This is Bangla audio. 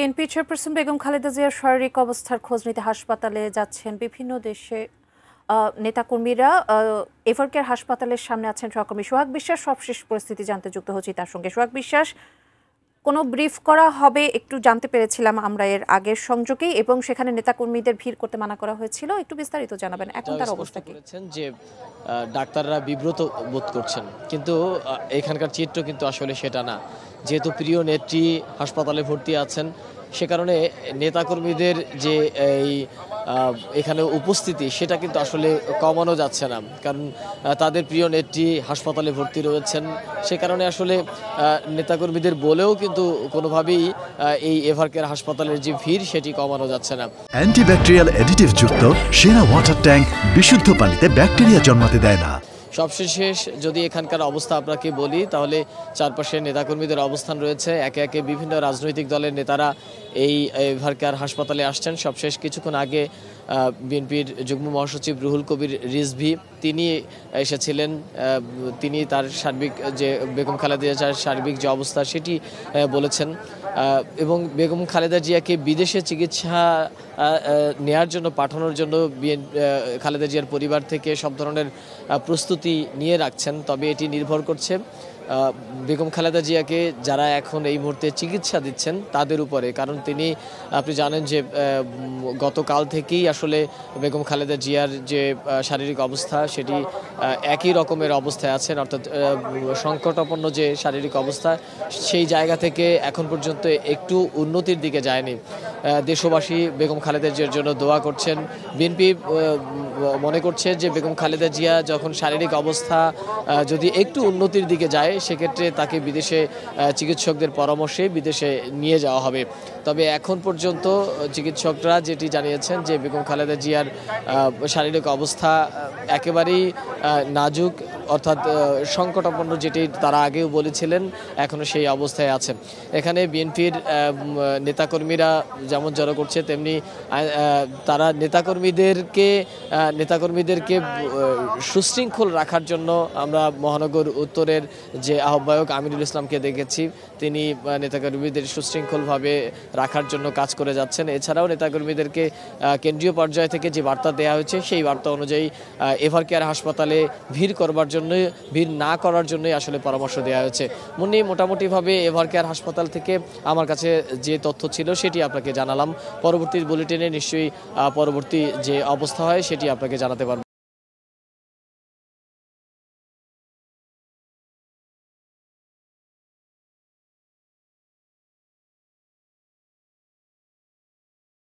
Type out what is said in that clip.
বিএনপি চেয়ারপারসন বেগম খালেদা জিয়ার শারীরিক অবস্থার খোঁজ নিতে হাসপাতালে যাচ্ছেন বিভিন্ন দেশে নেতাকর্মীরা। এভারকেয়ার হাসপাতালের সামনে আছেন সহকর্মী সোহাগ বিশ্বাস। সবশেষ পরিস্থিতি জানতে যুক্ত হচ্ছি তার সঙ্গে। সোহাগ বিশ্বাস, কোনো ব্রিফ করা হবে একটু জানতে পেরেছিলাম আমরা এর আগের সংযোগেই, এবং সেখানে নেতাকর্মীদের ভিড় করতে মানা করা হয়েছিল, একটু বিস্তারিত জানাবেন এখন তার অবস্থা কি? যে ডাক্তাররা বিব্রত বোধ করছেন, কিন্তু এখানকার চিত্র কিন্তু আসলে সেটা না। যেহেতু প্রিয় নেত্রী হাসপাতালে ভর্তি আছেন, সে কারণে নেতাকর্মীদের যে এই এখানে উপস্থিতি সেটা কিন্তু আসলে কমানো যাচ্ছে না, কারণ তাদের প্রিয় নেত্রী হাসপাতালে ভর্তি রয়েছেন। সে কারণে আসলে নেতাকর্মীদের বলেও কিন্তু কোনোভাবেই এই এভারকেয়ার হাসপাতালের যে ভিড় সেটি কমানো যাচ্ছে না। অ্যান্টিব্যাকটেরিয়াল অ্যাডিটিভ যুক্ত সেরা ওয়াটার ট্যাঙ্ক বিশুদ্ধ পানিতে ব্যাকটেরিয়া জন্মাতে দেয় না। সবশেষ যদি এখানকার অবস্থা আপনাকে বলি, তাহলে চারপাশে নেতাকর্মীদের অবস্থান রয়েছে। একে একে বিভিন্ন রাজনৈতিক দলের নেতারা এই এভারকেয়ার হাসপাতালে আসছেন। সবশেষ কিছুক্ষণ আগে বিএনপির যুগ্ম মহাসচিব রুহুল কবির রিজভী তিনি এসেছিলেন। তিনি তার সার্বিক যে বেগম খালেদা জিয়ার সার্বিক যে অবস্থা সেটি বলেছেন, এবং বেগম খালেদা জিয়াকে বিদেশে চিকিৎসা নেয়ার জন্য পাঠানোর জন্য খালেদা জিয়ার পরিবার থেকে সব ধরনের প্রস্তুতি নিয়ে রাখছেন। তবে এটি নির্ভর করছে বেগম খালেদা জিয়াকে যারা এখন এই মুহূর্তে চিকিৎসা দিচ্ছেন তাদের উপরে, কারণ তিনি আপনি জানেন যে গতকাল থেকেই আসলে বেগম খালেদা জিয়ার যে শারীরিক অবস্থা সেটি একই রকমের অবস্থায় আছেন, অর্থাৎ সংকটাপন্ন যে শারীরিক অবস্থা সেই জায়গা থেকে এখন পর্যন্ত একটু উন্নতির দিকে যায়নি। দেশবাসী বেগম খালেদা জিয়ার জন্য দোয়া করছেন। বিএনপি মনে করছে যে বেগম খালেদা জিয়া যখন শারীরিক অবস্থা যদি একটু উন্নতির দিকে যায়, সেক্ষেত্রে তাকে বিদেশে চিকিৎসকদের পরামর্শে বিদেশে নিয়ে যাওয়া হবে। তবে এখন পর্যন্ত চিকিৎসকরা যেটি জানিয়েছেন যে বেগম খালেদা জিয়ার শারীরিক অবস্থা একেবারেই নাজুক, অর্থাৎ সংকটাপন্ন, যেটি তারা আগেও বলেছিলেন, এখনও সেই অবস্থায় আছে। এখানে বিএনপির নেতাকর্মীরা যেমন জড়ো করছে, তেমনি তারা নেতাকর্মীদেরকে সুশৃঙ্খল রাখার জন্য আমরা মহানগর উত্তরের যে আহ্বায়ক আমিনুল ইসলামকে দেখেছি, তিনি নেতাকর্মীদের সুশৃঙ্খলভাবে রাখার জন্য কাজ করে যাচ্ছেন। এছাড়াও নেতাকর্মীদেরকে কেন্দ্রীয় পর্যায় থেকে যে বার্তা দেওয়া হয়েছে সেই বার্তা অনুযায়ী এভারকেয়ার হাসপাতালে ভিড় না করার জন্যই আসলে পরামর্শ দেওয়া হয়েছে। মোটামুটিভাবে এভারকেয়ার হাসপাতাল থেকে আমার কাছে যে তথ্য ছিল সেটি আপনাকে জানালাম। পরবর্তী বুলেটিনে নিশ্চয়ই পরবর্তী যে অবস্থা হয় সেটি আপনাকে জানাতে পারব।